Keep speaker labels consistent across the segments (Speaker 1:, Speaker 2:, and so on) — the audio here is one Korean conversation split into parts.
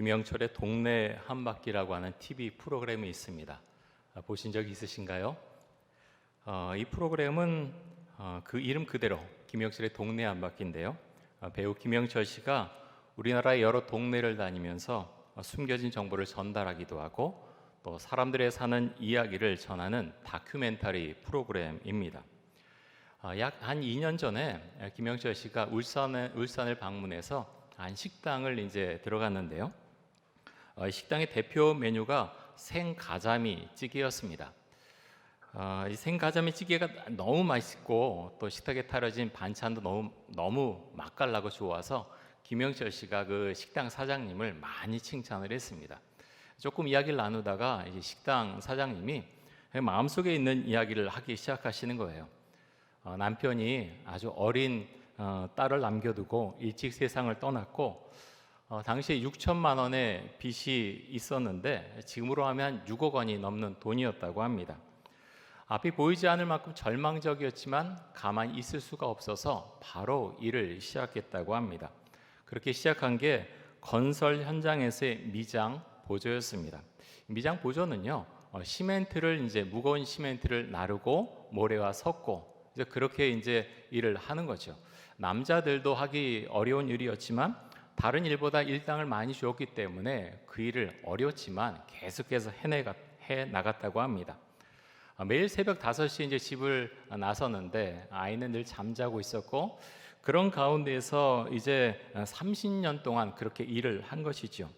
Speaker 1: 김영철의 동네 한바퀴라고 하는 TV 프로그램이 있습니다. 보신 적 있으신가요? 이 프로그램은 그 이름 그대로 김영철의 동네 한바퀴인데요. 배우 김영철 씨가 우리나라의 여러 동네를 다니면서 숨겨진 정보를 전달하기도 하고 또 사람들의 사는 이야기를 전하는 다큐멘터리 프로그램입니다. 약 한 2년 전에 김영철 씨가 울산을 방문해서 한 식당을 이제 들어갔는데요. 식당의 대표 메뉴가 생가자미 찌개였습니다. 이 생가자미 찌개가 너무 맛있고 또 식탁에 차려진 반찬도 너무 맛깔나고 좋아서 김영철 씨가 그 식당 사장님을 많이 칭찬을 했습니다. 조금 이야기를 나누다가 이제 식당 사장님이 마음속에 있는 이야기를 하기 시작하시는 거예요. 남편이 아주 어린 딸을 남겨두고 일찍 세상을 떠났고 당시에 6천만 원의 빚이 있었는데 지금으로 하면 한 6억 원이 넘는 돈이었다고 합니다. 앞이 보이지 않을 만큼 절망적이었지만 가만히 있을 수가 없어서 바로 일을 시작했다고 합니다. 그렇게 시작한 게 건설 현장에서의 미장 보조였습니다. 미장 보조는요, 무거운 시멘트를 나르고 모래와 섞고 이제 그렇게 이제 일을 하는 거죠. 남자들도 하기 어려운 일이었지만 다른 일보다 일당을 많이 주었기 때문에 그 일을 어려웠지만 계속해서 해 나갔다고 합니다. 매일 새벽 5시에 이제 집을 나섰는데 아이는 늘 잠자고 있었고 그런 가운데에서 이제 30년 동안 그렇게 일을 한 것이죠.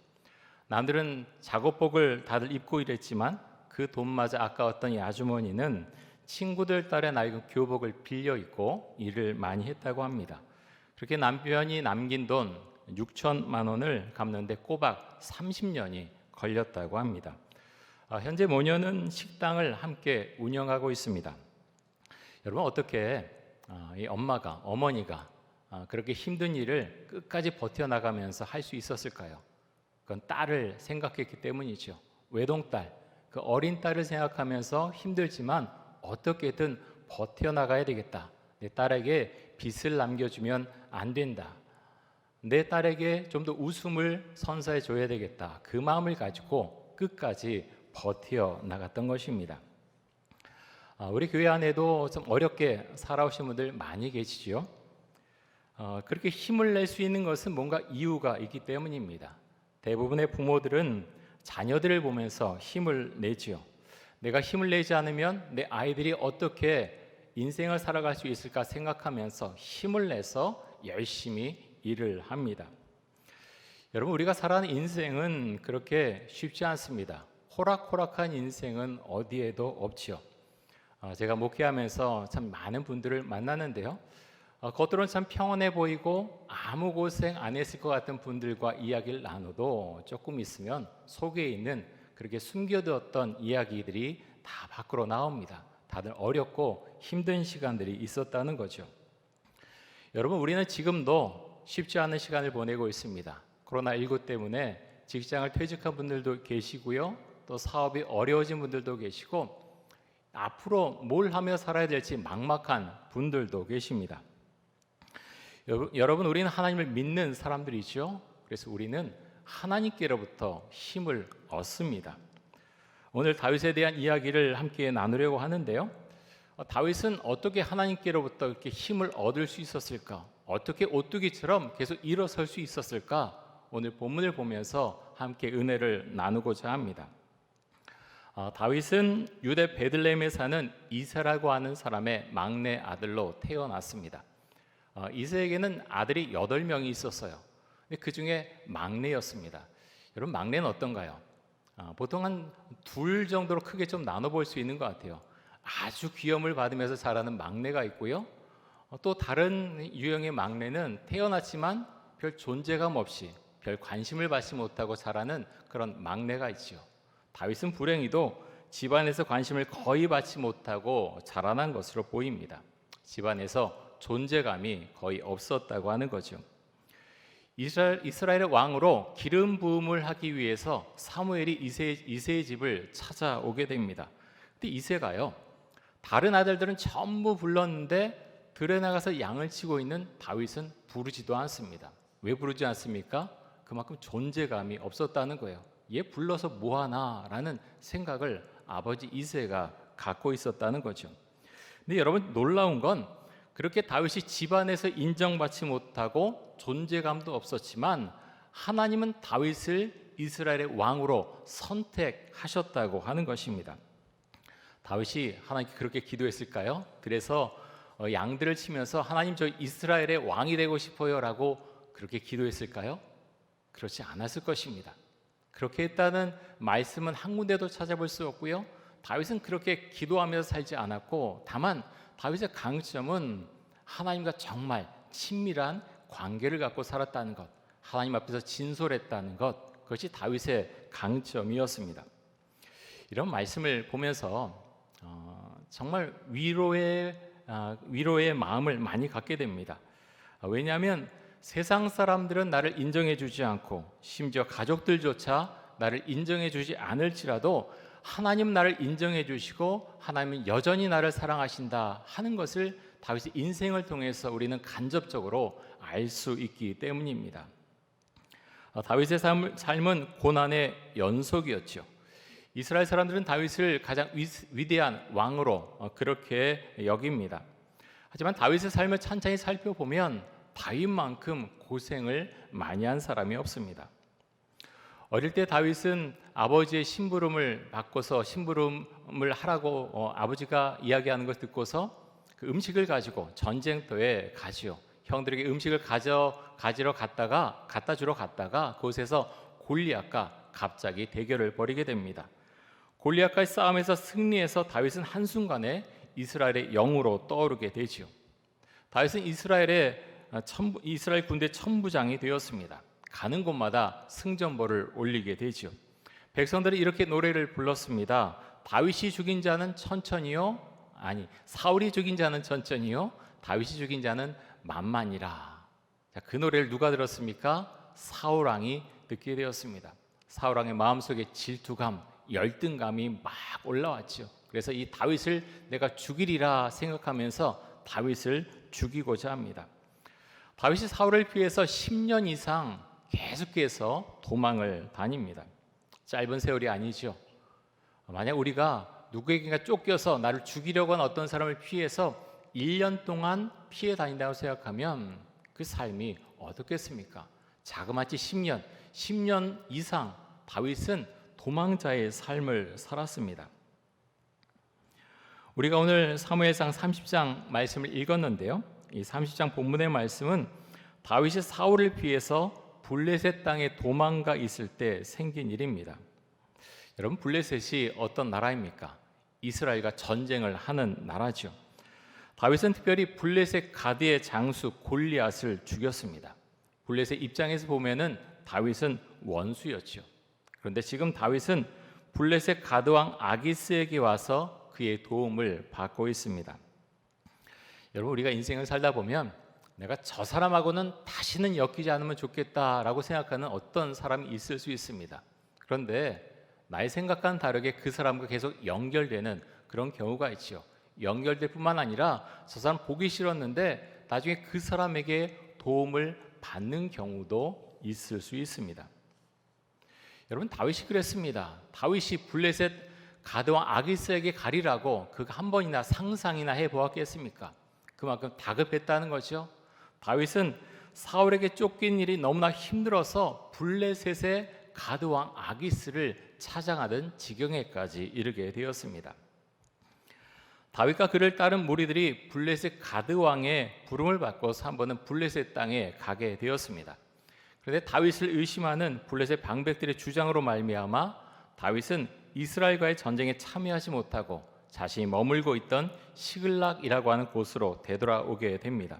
Speaker 1: 남들은 작업복을 다들 입고 일했지만 그 돈마저 아까웠던 이 아주머니는 친구들 딸의 낡은 교복을 빌려 입고 일을 많이 했다고 합니다. 그렇게 남편이 남긴 돈 6천만 원을 갚는데 꼬박 30년이 걸렸다고 합니다. 현재 모녀는 식당을 함께 운영하고 있습니다. 여러분 어떻게 이 어머니가 그렇게 힘든 일을 끝까지 버텨나가면서 할 수 있었을까요? 그건 딸을 생각했기 때문이죠. 외동딸, 그 어린 딸을 생각하면서 힘들지만 어떻게든 버텨나가야 되겠다. 내 딸에게 빚을 남겨주면 안 된다. 내 딸에게 좀 더 웃음을 선사해 줘야 되겠다. 그 마음을 가지고 끝까지 버텨나갔던 것입니다. 우리 교회 안에도 좀 어렵게 살아오신 분들 많이 계시죠. 그렇게 힘을 낼 수 있는 것은 뭔가 이유가 있기 때문입니다. 대부분의 부모들은 자녀들을 보면서 힘을 내지요. 내가 힘을 내지 않으면 내 아이들이 어떻게 인생을 살아갈 수 있을까 생각하면서 힘을 내서 열심히 일을 합니다. 여러분 우리가 살아가는 인생은 그렇게 쉽지 않습니다. 호락호락한 인생은 어디에도 없지요. 제가 목회하면서 참 많은 분들을 만나는데요. 겉으로는 참 평온해 보이고 아무 고생 안 했을 것 같은 분들과 이야기를 나눠도 조금 있으면 속에 있는 그렇게 숨겨두었던 이야기들이 다 밖으로 나옵니다. 다들 어렵고 힘든 시간들이 있었다는 거죠. 여러분 우리는 지금도 쉽지 않은 시간을 보내고 있습니다. 코로나19 때문에 직장을 퇴직한 분들도 계시고요. 또 사업이 어려워진 분들도 계시고 앞으로 뭘 하며 살아야 될지 막막한 분들도 계십니다. 여러분 우리는 하나님을 믿는 사람들이죠. 그래서 우리는 하나님께로부터 힘을 얻습니다. 오늘 다윗에 대한 이야기를 함께 나누려고 하는데요. 다윗은 어떻게 하나님께로부터 이렇게 힘을 얻을 수 있었을까? 어떻게 오뚜기처럼 계속 일어설 수 있었을까? 오늘 본문을 보면서 함께 은혜를 나누고자 합니다. 다윗은 유대 베들레헴에 사는 이새라고 하는 사람의 막내 아들로 태어났습니다. 이새에게는 아들이 8명이 있었어요. 그 중에 막내였습니다. 여러분 막내는 어떤가요? 보통 한 둘 정도로 크게 좀 나눠볼 수 있는 것 같아요. 아주 귀염을 받으면서 자라는 막내가 있고요. 또 다른 유형의 막내는 태어났지만 별 존재감 없이 별 관심을 받지 못하고 자라는 그런 막내가 있죠. 다윗은 불행히도 집안에서 관심을 거의 받지 못하고 자라난 것으로 보입니다. 집안에서 존재감이 거의 없었다고 하는 거죠. 이스라엘의 왕으로 기름 부음을 하기 위해서 사무엘이 이새의 집을 찾아오게 됩니다. 근데 이새가요, 다른 아들들은 전부 불렀는데 들에 나가서 양을 치고 있는 다윗은 부르지도 않습니다. 왜 부르지 않습니까? 그만큼 존재감이 없었다는 거예요. 얘 불러서 뭐하나라는 생각을 아버지 이새가 갖고 있었다는 거죠. 근데 여러분, 놀라운 건 그렇게 다윗이 집안에서 인정받지 못하고 존재감도 없었지만 하나님은 다윗을 이스라엘의 왕으로 선택하셨다고 하는 것입니다. 다윗이 하나님께 그렇게 기도했을까요? 그래서 양들을 치면서 하나님, 저 이스라엘의 왕이 되고 싶어요 라고 그렇게 기도했을까요? 그렇지 않았을 것입니다. 그렇게 했다는 말씀은 한 군데도 찾아볼 수 없고요. 다윗은 그렇게 기도하면서 살지 않았고, 다만 다윗의 강점은 하나님과 정말 친밀한 관계를 갖고 살았다는 것, 하나님 앞에서 진솔했다는 것, 그것이 다윗의 강점이었습니다. 이런 말씀을 보면서 정말 위로의 마음을 많이 갖게 됩니다. 왜냐하면 세상 사람들은 나를 인정해 주지 않고 심지어 가족들조차 나를 인정해 주지 않을지라도 하나님 나를 인정해 주시고 하나님은 여전히 나를 사랑하신다 하는 것을 다윗의 인생을 통해서 우리는 간접적으로 알 수 있기 때문입니다. 다윗의 삶은 고난의 연속이었죠. 이스라엘 사람들은 다윗을 가장 위대한 왕으로 그렇게 여깁니다. 하지만 다윗의 삶을 찬찬히 살펴보면 다윗만큼 고생을 많이 한 사람이 없습니다. 어릴 때 다윗은 아버지의 심부름을 받고서 심부름을 하라고 아버지가 이야기하는 것을 듣고서 그 음식을 가지고 전쟁터에 가지요. 형들에게 음식을 갖다 주러 갔다가 그곳에서 골리앗과 갑자기 대결을 벌이게 됩니다. 골리앗과의 싸움에서 승리해서 다윗은 한순간에 이스라엘의 영으로 떠오르게 되지요. 다윗은 이스라엘 군대 천부장이 되었습니다. 가는 곳마다 승전보를 올리게 되지요. 백성들이 이렇게 노래를 불렀습니다. 다윗이 죽인 자는 천천히요, 사울이 죽인 자는 천천히요, 다윗이 죽인 자는 만만이라. 그 노래를 누가 들었습니까? 사울 왕이 듣게 되었습니다. 사울 왕의 마음속에 질투감, 열등감이 막 올라왔죠. 그래서 이 다윗을 내가 죽이리라 생각하면서 다윗을 죽이고자 합니다. 다윗이 사울을 피해서 10년 이상 계속해서 도망을 다닙니다. 짧은 세월이 아니죠. 만약 우리가 누구에게가 쫓겨서 나를 죽이려고 하는 어떤 사람을 피해서 1년 동안 피해 다닌다고 생각하면 그 삶이 어떻겠습니까? 자그마치 10년 이상 다윗은 도망자의 삶을 살았습니다. 우리가 오늘 사무엘상 30장 말씀을 읽었는데요. 이 30장 본문의 말씀은 다윗이 사울을 피해서 블레셋 땅에 도망가 있을 때 생긴 일입니다. 여러분, 블레셋이 어떤 나라입니까? 이스라엘과 전쟁을 하는 나라죠. 다윗은 특별히 블레셋 가드의 장수 골리앗을 죽였습니다. 블레셋 입장에서 보면은 다윗은 원수였죠. 그런데 지금 다윗은 블레셋 가드왕 아기스에게 와서 그의 도움을 받고 있습니다. 여러분, 우리가 인생을 살다 보면 내가 저 사람하고는 다시는 엮이지 않으면 좋겠다라고 생각하는 어떤 사람이 있을 수 있습니다. 그런데 나의 생각과는 다르게 그 사람과 계속 연결되는 그런 경우가 있죠. 연결될 뿐만 아니라 저 사람 보기 싫었는데 나중에 그 사람에게 도움을 받는 경우도 있을 수 있습니다. 여러분, 다윗이 그랬습니다. 다윗이 블레셋 가드왕 아기스에게 가리라고 그가 한 번이나 상상이나 해보았겠습니까? 그만큼 다급했다는 거죠. 다윗은 사울에게 쫓긴 일이 너무나 힘들어서 블레셋의 가드왕 아기스를 찾아가던 지경에까지 이르게 되었습니다. 다윗과 그를 따른 무리들이 블레셋 가드왕의 부름을 받고서 한 번은 블레셋 땅에 가게 되었습니다. 그런데 다윗을 의심하는 블레셋 방백들의 주장으로 말미암아 다윗은 이스라엘과의 전쟁에 참여하지 못하고 자신이 머물고 있던 시글락이라고 하는 곳으로 되돌아오게 됩니다.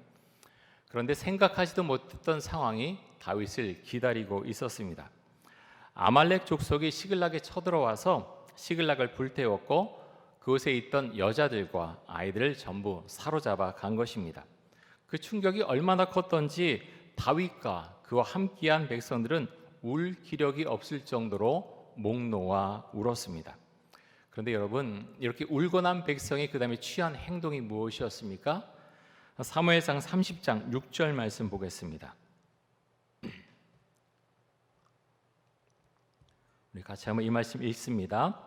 Speaker 1: 그런데 생각하지도 못했던 상황이 다윗을 기다리고 있었습니다. 아말렉 족속이 시글락에 쳐들어와서 시글락을 불태웠고 그곳에 있던 여자들과 아이들을 전부 사로잡아 간 것입니다. 그 충격이 얼마나 컸던지 다윗과 그와 함께한 백성들은 울 기력이 없을 정도로 목 놓아 울었습니다. 그런데 여러분, 이렇게 울고 난 백성이 그 다음에 취한 행동이 무엇이었습니까? 사무엘상 30장 6절 말씀 보겠습니다. 우리 같이 한번 이 말씀 읽습니다.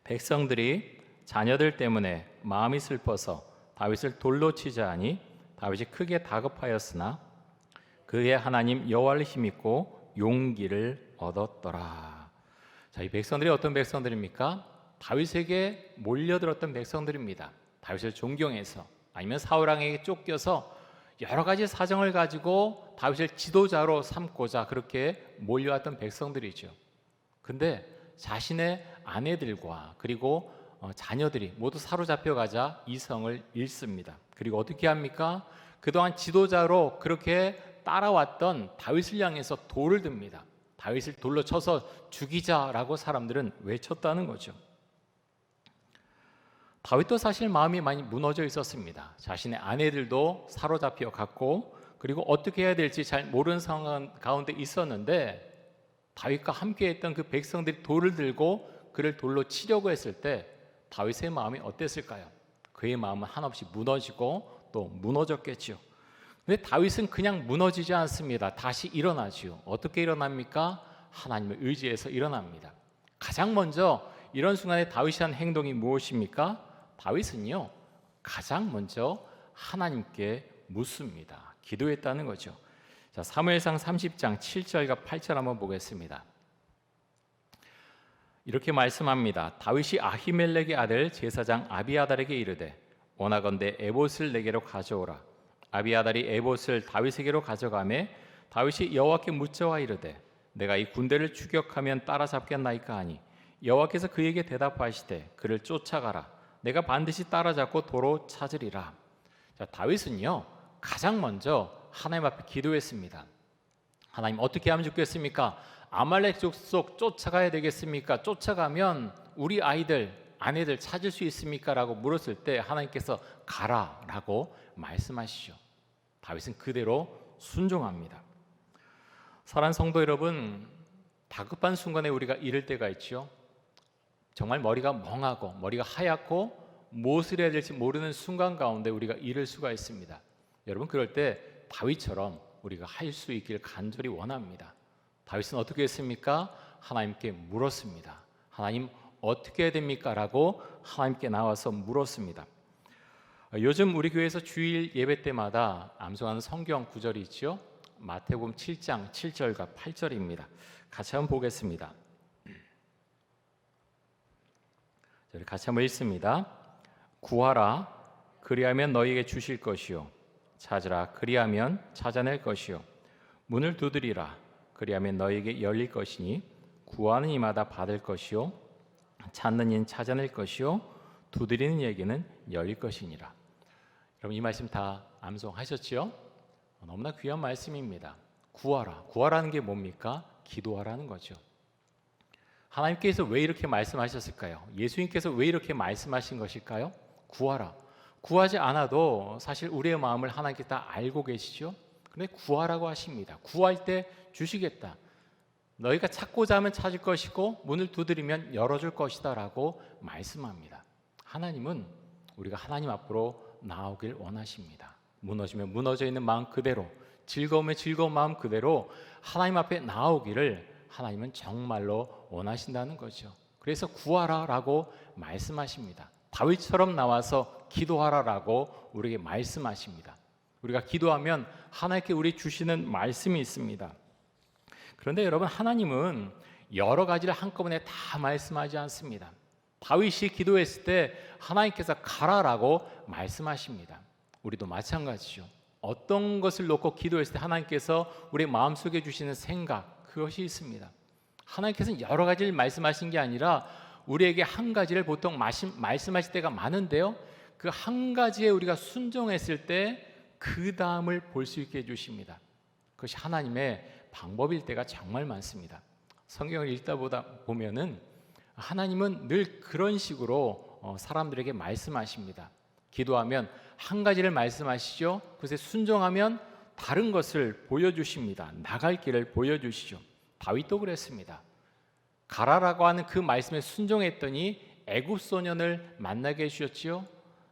Speaker 1: 백성들이 자녀들 때문에 마음이 슬퍼서 다윗을 돌로 치자 하니 다윗이 크게 다급하였으나 그의 하나님 여호와를 힘입고 용기를 얻었더라. 자, 이 백성들이 어떤 백성들입니까? 다윗에게 몰려들었던 백성들입니다. 다윗을 존경해서 아니면 사울 왕에게 쫓겨서 여러 가지 사정을 가지고 다윗을 지도자로 삼고자 그렇게 몰려왔던 백성들이죠. 근데 자신의 아내들과 그리고 자녀들이 모두 사로잡혀 가자 이성을 잃습니다. 그리고 어떻게 합니까? 그동안 지도자로 그렇게 따라왔던 다윗을 향해서 돌을 듭니다. 다윗을 돌로 쳐서 죽이자라고 사람들은 외쳤다는 거죠. 다윗도 사실 마음이 많이 무너져 있었습니다. 자신의 아내들도 사로잡혀 갔고 그리고 어떻게 해야 될지 잘 모르는 상황 가운데 있었는데 다윗과 함께했던 그 백성들이 돌을 들고 그를 돌로 치려고 했을 때 다윗의 마음이 어땠을까요? 그의 마음은 한없이 무너지고 또 무너졌겠죠. 근데 다윗은 그냥 무너지지 않습니다. 다시 일어나지요. 어떻게 일어납니까? 하나님을 의지해서 일어납니다. 가장 먼저 이런 순간에 다윗이 한 행동이 무엇입니까? 다윗은요 가장 먼저 하나님께 묻습니다. 기도했다는 거죠. 자, 사무엘상 30장 7절과 8절 한번 보겠습니다. 이렇게 말씀합니다. 다윗이 아히멜렉의 아들 제사장 아비아달에게 이르되 원하건대 에봇을 내게로 가져오라. 아비아달이 에봇을 다윗에게로 가져가매 다윗이 여호와께 묻자와 이르되 내가 이 군대를 추격하면 따라잡겠나이까 하니 여호와께서 그에게 대답하시되 그를 쫓아가라. 내가 반드시 따라잡고 도로 찾으리라. 자, 다윗은요 가장 먼저 하나님 앞에 기도했습니다. 하나님 어떻게 하면 좋겠습니까? 아말렉 족속 쫓아가야 되겠습니까? 쫓아가면 우리 아이들, 아내들 찾을 수 있습니까? 라고 물었을 때 하나님께서 가라라고 말씀하시죠. 다윗은 그대로 순종합니다. 사랑하는 성도 여러분, 다급한 순간에 우리가 이럴 때가 있죠. 정말 머리가 멍하고 머리가 하얗고 무엇을 해야 될지 모르는 순간 가운데 우리가 이럴 수가 있습니다. 여러분 그럴 때 다윗처럼 우리가 할 수 있기를 간절히 원합니다. 다윗은 어떻게 했습니까? 하나님께 물었습니다. 하나님 어떻게 해야 됩니까? 라고 하나님께 나와서 물었습니다. 요즘 우리 교회에서 주일 예배 때마다 암송하는 성경 구절이 있죠. 마태복음 7장 7절과 8절입니다. 같이 한번 보겠습니다. 같이 한번 읽습니다. 구하라 그리하면 너희에게 주실 것이요 찾으라 그리하면 찾아낼 것이요 문을 두드리라 그리하면 너희에게 열릴 것이니 구하는 이마다 받을 것이요 찾는 이는 찾아낼 것이요 두드리는 이에게는 열릴 것이니라. 여러분 이 말씀 다 암송하셨죠? 너무나 귀한 말씀입니다. 구하라. 구하라는 게 뭡니까? 기도하라는 거죠. 하나님께서 왜 이렇게 말씀하셨을까요? 예수님께서 왜 이렇게 말씀하신 것일까요? 구하라. 구하지 않아도 사실 우리의 마음을 하나님께 다 알고 계시죠? 그런데 구하라고 하십니다. 구할 때 주시겠다. 너희가 찾고자 하면 찾을 것이고 문을 두드리면 열어줄 것이다 라고 말씀합니다. 하나님은 우리가 하나님 앞으로 나오길 원하십니다. 무너지면 무너져 있는 마음 그대로, 즐거우면 즐거운 마음 그대로 하나님 앞에 나오기를 하나님은 정말로 원하신다는 거죠. 그래서 구하라라고 말씀하십니다. 다윗처럼 나와서 기도하라라고 우리에게 말씀하십니다. 우리가 기도하면 하나님께 우리 주시는 말씀이 있습니다. 그런데 여러분 하나님은 여러 가지를 한꺼번에 다 말씀하지 않습니다. 다윗이 기도했을 때 하나님께서 가라라고 말씀하십니다. 우리도 마찬가지죠. 어떤 것을 놓고 기도했을 때 하나님께서 우리 마음속에 주시는 생각 그것이 있습니다. 하나님께서는 여러 가지를 말씀하신 게 아니라 우리에게 한 가지를 보통 말씀하실 때가 많은데요. 그 한 가지에 우리가 순종했을 때 그 다음을 볼 수 있게 해주십니다. 그것이 하나님의 방법일 때가 정말 많습니다. 성경을 읽다 보면은 하나님은 늘 그런 식으로 사람들에게 말씀하십니다. 기도하면 한 가지를 말씀하시죠. 그것에 순종하면 다른 것을 보여주십니다. 나갈 길을 보여주시죠. 다윗도 그랬습니다. 가라라고 하는 그 말씀에 순종했더니 애굽 소년을 만나게 해주셨지요.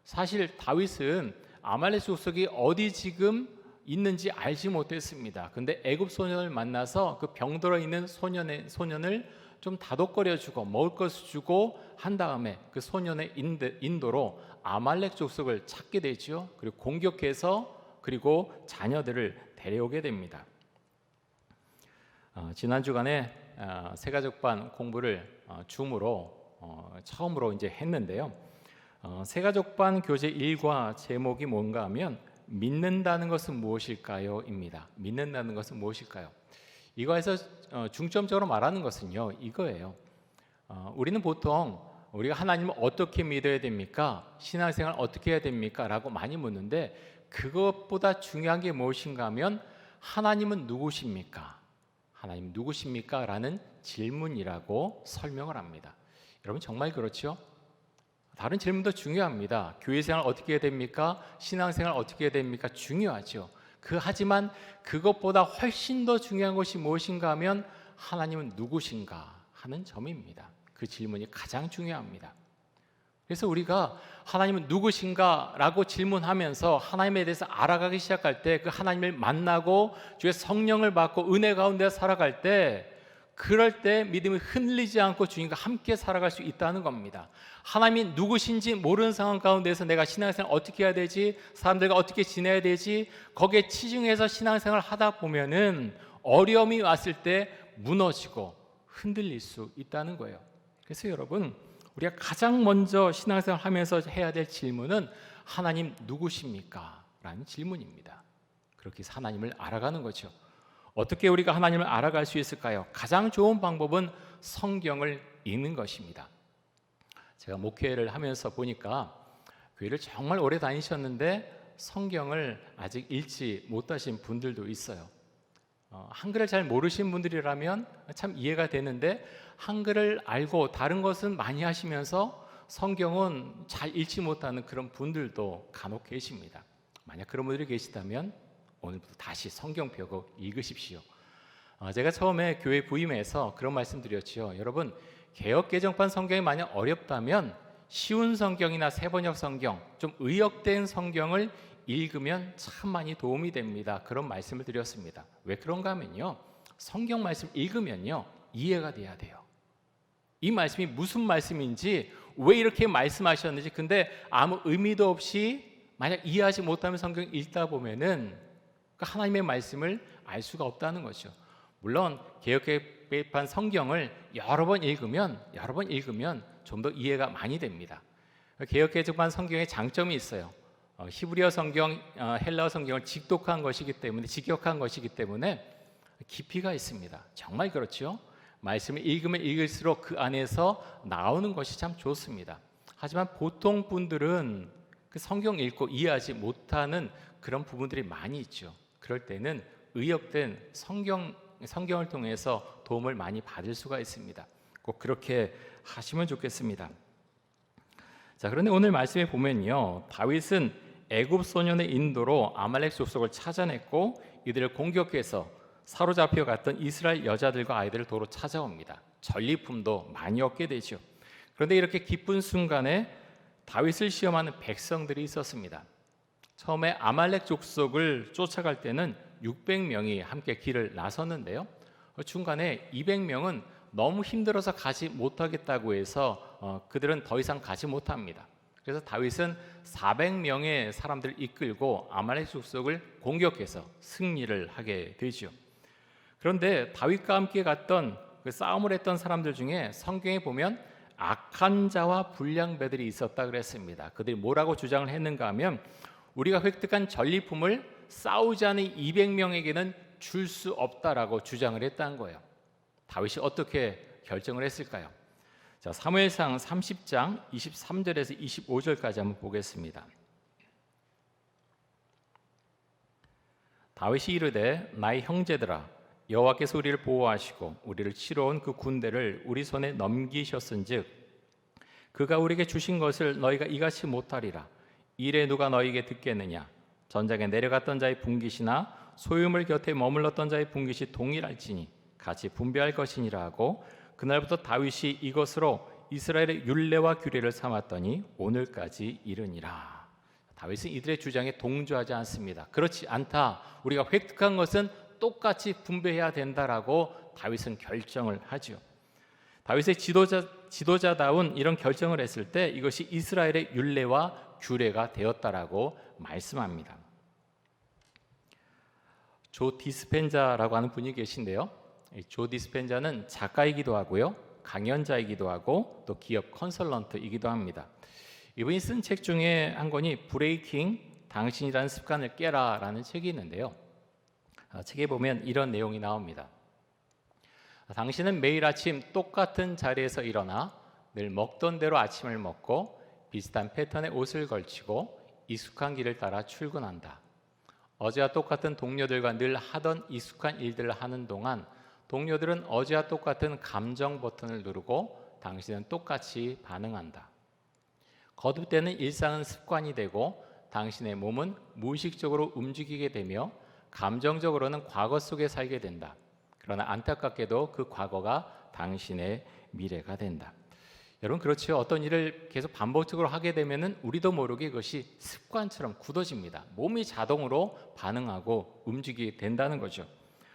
Speaker 1: 사실 다윗은 아말렉 족속이 어디 지금 있는지 알지 못했습니다. 근데 애굽 소년을 만나서 그 병들어 있는 소년을 좀 다독거려주고 먹을 것을 주고 한 다음에 그 소년의 인도로 아말렉 족속을 찾게 되죠. 그리고 공격해서 그리고 자녀들을 데려오게 됩니다. 지난 주간에 새가족반 공부를 줌으로 처음으로 이제 했는데요. 새가족반 교재 1과 제목이 뭔가 하면 믿는다는 것은 무엇일까요? 입니다. 믿는다는 것은 무엇일까요? 이거에서 중점적으로 말하는 것은요, 이거예요. 우리는 보통 우리가 하나님을 어떻게 믿어야 됩니까? 신앙생활 어떻게 해야 됩니까? 라고 많이 묻는데 그것보다 중요한 게 무엇인가 하면 하나님은 누구십니까? 하나님 누구십니까? 라는 질문이라고 설명을 합니다. 여러분 정말 그렇죠? 다른 질문도 중요합니다. 교회생활 어떻게 해야 됩니까? 신앙생활 어떻게 해야 됩니까? 중요하죠. 하지만 그것보다 훨씬 더 중요한 것이 무엇인가 하면 하나님은 누구신가 하는 점입니다. 그 질문이 가장 중요합니다. 그래서 우리가 하나님은 누구신가 라고 질문하면서 하나님에 대해서 알아가기 시작할 때 그 하나님을 만나고 주의 성령을 받고 은혜 가운데 살아갈 때 그럴 때 믿음이 흔들리지 않고 주님과 함께 살아갈 수 있다는 겁니다. 하나님이 누구신지 모르는 상황 가운데서 내가 신앙생활 어떻게 해야 되지? 사람들과 어떻게 지내야 되지? 거기에 치중해서 신앙생활을 하다 보면은 어려움이 왔을 때 무너지고 흔들릴 수 있다는 거예요. 그래서 여러분 우리가 가장 먼저 신앙생활 하면서 해야 될 질문은 하나님 누구십니까? 라는 질문입니다. 그렇게 해서 하나님을 알아가는 거죠. 어떻게 우리가 하나님을 알아갈 수 있을까요? 가장 좋은 방법은 성경을 읽는 것입니다. 제가 목회를 하면서 보니까 교회를 정말 오래 다니셨는데 성경을 아직 읽지 못하신 분들도 있어요. 한글을 잘 모르신 분들이라면 참 이해가 되는데 한글을 알고 다른 것은 많이 하시면서 성경은 잘 읽지 못하는 그런 분들도 간혹 계십니다. 만약 그런 분들이 계시다면 오늘부터 다시 성경 펴고 읽으십시오. 제가 처음에 교회 부임해서 그런 말씀 드렸죠. 여러분 개역개정판 성경이 만약 어렵다면 쉬운 성경이나 세번역 성경, 좀 의역된 성경을 읽으면 참 많이 도움이 됩니다. 그런 말씀을 드렸습니다. 왜 그런가 하면요, 성경 말씀 읽으면요 이해가 돼야 돼요. 이 말씀이 무슨 말씀인지 왜 이렇게 말씀하셨는지 근데 아무 의미도 없이 만약 이해하지 못하면 성경 읽다 보면은 하나님의 말씀을 알 수가 없다는 거죠. 물론 개역개정판 성경을 여러 번 읽으면 좀 더 이해가 많이 됩니다. 개역개정판 성경에 장점이 있어요. 히브리어 성경, 헬라어 성경을 직독한 것이기 때문에 직역한 것이기 때문에 깊이가 있습니다. 정말 그렇죠. 말씀을 읽으면 읽을수록 그 안에서 나오는 것이 참 좋습니다. 하지만 보통 분들은 그 성경 읽고 이해하지 못하는 그런 부분들이 많이 있죠. 그럴 때는 의역된 성경을 통해서 도움을 많이 받을 수가 있습니다. 꼭 그렇게 하시면 좋겠습니다. 자, 그런데 오늘 말씀에 보면요, 다윗은 애굽 소년의 인도로 아말렉 족속을 찾아냈고 이들을 공격해서 사로잡혀 갔던 이스라엘 여자들과 아이들을 도로 찾아옵니다. 전리품도 많이 얻게 되죠. 그런데 이렇게 기쁜 순간에 다윗을 시험하는 백성들이 있었습니다. 처음에 아말렉 족속을 쫓아갈 때는 600명이 함께 길을 나섰는데요. 중간에 200명은 너무 힘들어서 가지 못하겠다고 해서 그들은 더 이상 가지 못합니다. 그래서 다윗은 400명의 사람들을 이끌고 아말렉 족속을 공격해서 승리를 하게 되죠. 그런데 다윗과 함께 갔던 그 싸움을 했던 사람들 중에 성경에 보면 악한 자와 불량배들이 있었다 그랬습니다. 그들이 뭐라고 주장을 했는가 하면 우리가 획득한 전리품을 싸우지 않은 200명에게는 줄 수 없다라고 주장을 했다는 거예요. 다윗이 어떻게 결정을 했을까요? 자, 사무엘상 30장 23절에서 25절까지 한번 보겠습니다. 다윗이 이르되 나의 형제들아 여호와께서 우리를 보호하시고 우리를 치러 온 그 군대를 우리 손에 넘기셨은즉 그가 우리에게 주신 것을 너희가 이같이 못하리라. 이래 누가 너희에게 듣겠느냐? 전장에 내려갔던 자의 분깃이나 소유물 곁에 머물렀던 자의 분깃이 동일할지니 같이 분배할 것이니라 하고 그날부터 다윗이 이것으로 이스라엘의 율례와 규례를 삼았더니 오늘까지 이르니라. 다윗은 이들의 주장에 동조하지 않습니다. 그렇지 않다. 우리가 획득한 것은 똑같이 분배해야 된다라고 다윗은 결정을 하죠. 다윗의 지도자다운 이런 결정을 했을 때 이것이 이스라엘의 율례와 규례가 되었다라고 말씀합니다. 조 디스펜자라고 하는 분이 계신데요. 조 디스펜자는 작가이기도 하고요, 강연자이기도 하고 또 기업 컨설런트이기도 합니다. 이분이 쓴 책 중에 한 권이 브레이킹 당신이라는 습관을 깨라라는 책이 있는데요. 책에 보면 이런 내용이 나옵니다. 당신은 매일 아침 똑같은 자리에서 일어나 늘 먹던 대로 아침을 먹고 비슷한 패턴의 옷을 걸치고 익숙한 길을 따라 출근한다. 어제와 똑같은 동료들과 늘 하던 익숙한 일들을 하는 동안 동료들은 어제와 똑같은 감정 버튼을 누르고 당신은 똑같이 반응한다. 거듭되는 일상은 습관이 되고 당신의 몸은 무의식적으로 움직이게 되며 감정적으로는 과거 속에 살게 된다. 그러나 안타깝게도 그 과거가 당신의 미래가 된다. 여러분 그렇죠. 어떤 일을 계속 반복적으로 하게 되면은 우리도 모르게 그것이 습관처럼 굳어집니다. 몸이 자동으로 반응하고 움직이게 된다는 거죠.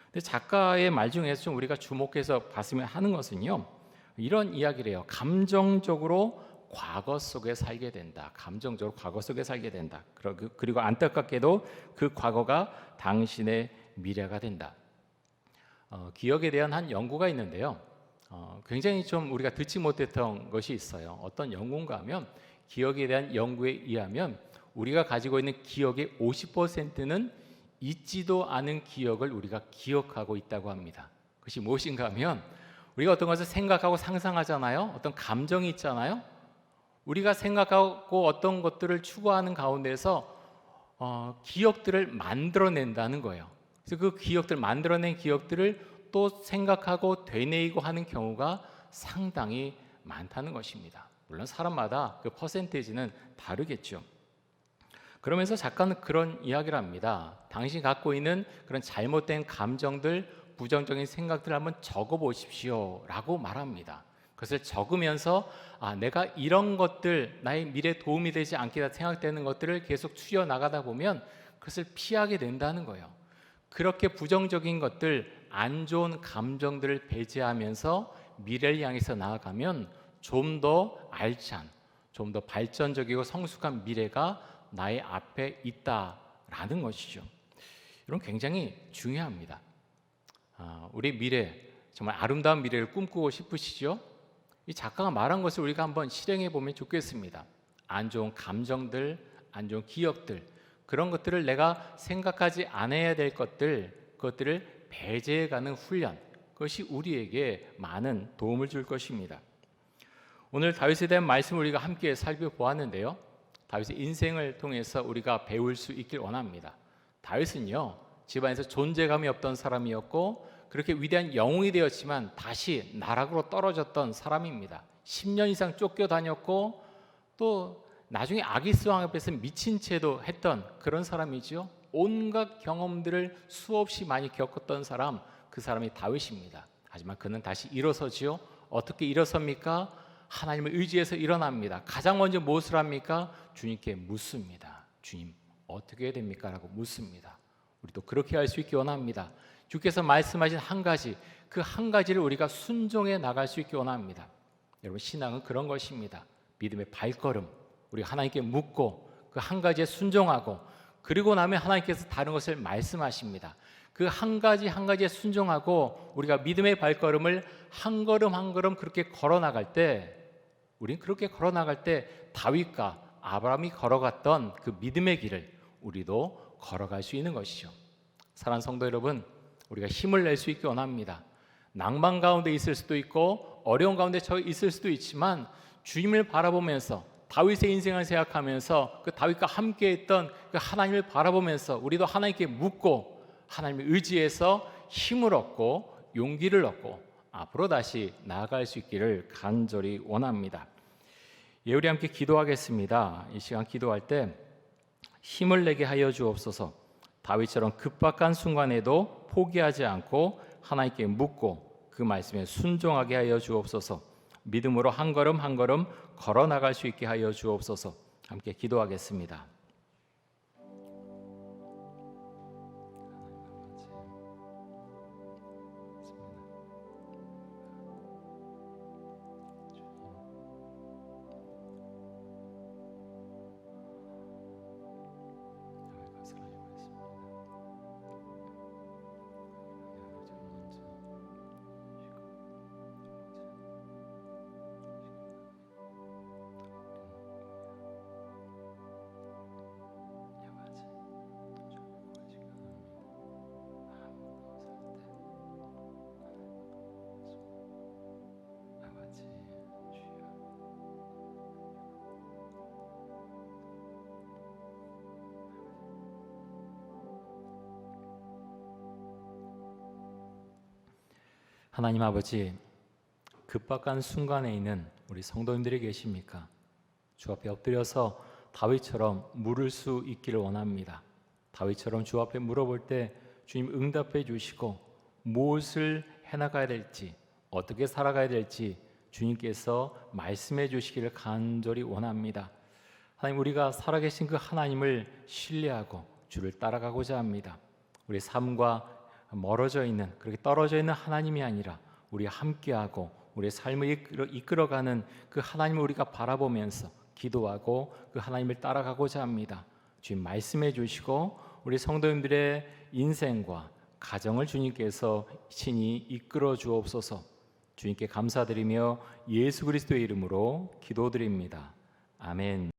Speaker 1: 근데 작가의 말 중에서 좀 우리가 주목해서 봤으면 하는 것은요, 이런 이야기를 해요. 감정적으로 과거 속에 살게 된다. 감정적으로 과거 속에 살게 된다. 그리고 안타깝게도 그 과거가 당신의 미래가 된다. 기억에 대한 한 연구가 있는데요. 굉장히 좀 우리가 듣지 못했던 것이 있어요. 어떤 연구인가 하면 기억에 대한 연구에 의하면 우리가 가지고 있는 기억의 50%는 잊지도 않은 기억을 우리가 기억하고 있다고 합니다. 그것이 무엇인가 하면 우리가 어떤 것을 생각하고 상상하잖아요. 어떤 감정이 있잖아요. 우리가 생각하고 어떤 것들을 추구하는 가운데서 기억들을 만들어낸다는 거예요. 그래서 그 기억들, 만들어낸 기억들을 또 생각하고 되뇌이고 하는 경우가 상당히 많다는 것입니다. 물론 사람마다 그 퍼센테이지는 다르겠죠. 그러면서 작가는 그런 이야기를 합니다. 당신이 갖고 있는 그런 잘못된 감정들, 부정적인 생각들을 한번 적어보십시오 라고 말합니다. 그것을 적으면서 내가 이런 것들, 나의 미래에 도움이 되지 않게 생각되는 것들을 계속 추려나가다 보면 그것을 피하게 된다는 거예요. 그렇게 부정적인 것들, 안 좋은 감정들을 배제하면서 미래를 향해서 나아가면 좀 더 알찬, 좀 더 발전적이고 성숙한 미래가 나의 앞에 있다라는 것이죠. 이건 굉장히 중요합니다. 우리 미래, 정말 아름다운 미래를 꿈꾸고 싶으시죠? 이 작가가 말한 것을 우리가 한번 실행해 보면 좋겠습니다. 안 좋은 감정들, 안 좋은 기억들, 그런 것들을 내가 생각하지 않아야 될 그것들을 배제해가는 훈련, 그것이 우리에게 많은 도움을 줄 것입니다. 오늘 다윗에 대한 말씀을 우리가 함께 살펴보았는데요. 다윗의 인생을 통해서 우리가 배울 수 있길 원합니다. 다윗은요, 집안에서 존재감이 없던 사람이었고 그렇게 위대한 영웅이 되었지만 다시 나락으로 떨어졌던 사람입니다. 10년 이상 쫓겨다녔고 또 나중에 아기스 왕 앞에서 미친 채도 했던 그런 사람이죠. 온갖 경험들을 수없이 많이 겪었던 사람, 그 사람이 다윗입니다. 하지만 그는 다시 일어서지요. 어떻게 일어섭니까? 하나님을 의지해서 일어납니다. 가장 먼저 무엇을 합니까? 주님께 묻습니다. 주님 어떻게 해야 됩니까? 라고 묻습니다. 우리도 그렇게 할 수 있기 원합니다. 주께서 말씀하신 한 가지, 그 한 가지를 우리가 순종해 나갈 수 있기 원합니다. 여러분 신앙은 그런 것입니다. 믿음의 발걸음, 우리 하나님께 묻고 그 한 가지에 순종하고 그리고 나면 하나님께서 다른 것을 말씀하십니다. 그 한 가지 한 가지에 순종하고 우리가 믿음의 발걸음을 한 걸음 한 걸음 그렇게 걸어 나갈 때, 우리는 그렇게 걸어 나갈 때 다윗과 아브라함이 걸어갔던 그 믿음의 길을 우리도 걸어갈 수 있는 것이죠. 사랑하는 성도 여러분, 우리가 힘을 낼 수 있기 원합니다. 낭만 가운데 있을 수도 있고 어려운 가운데 처해 있을 수도 있지만 주님을 바라보면서 다윗의 인생을 생각하면서 그 다윗과 함께했던 그 하나님을 바라보면서 우리도 하나님께 묻고 하나님을 의지해서 힘을 얻고 용기를 얻고 앞으로 다시 나아갈 수 있기를 간절히 원합니다. 우리 함께 기도하겠습니다. 이 시간 기도할 때 힘을 내게 하여 주옵소서. 다윗처럼 급박한 순간에도 포기하지 않고 하나님께 묻고 그 말씀에 순종하게 하여 주옵소서. 믿음으로 한 걸음 한 걸음 걸어 나갈 수 있게 하여 주옵소서. 함께 기도하겠습니다. 하나님 아버지, 급박한 순간에 있는 우리 성도님들이 계십니까? 주 앞에 엎드려서 다윗처럼 물을 수 있기를 원합니다. 다윗처럼 주 앞에 물어볼 때 주님 응답해 주시고 무엇을 해나가야 될지, 어떻게 살아가야 될지 주님께서 말씀해 주시기를 간절히 원합니다. 하나님, 우리가 살아계신 그 하나님을 신뢰하고 주를 따라가고자 합니다. 우리 삶과 멀어져 있는, 그렇게 떨어져 있는 하나님이 아니라 우리 함께하고 우리의 삶을 이끌어가는 그 하나님을 우리가 바라보면서 기도하고 그 하나님을 따라가고자 합니다. 주님 말씀해 주시고 우리 성도님들의 인생과 가정을 주님께서 친히 이끌어 주옵소서. 주님께 감사드리며 예수 그리스도의 이름으로 기도드립니다. 아멘.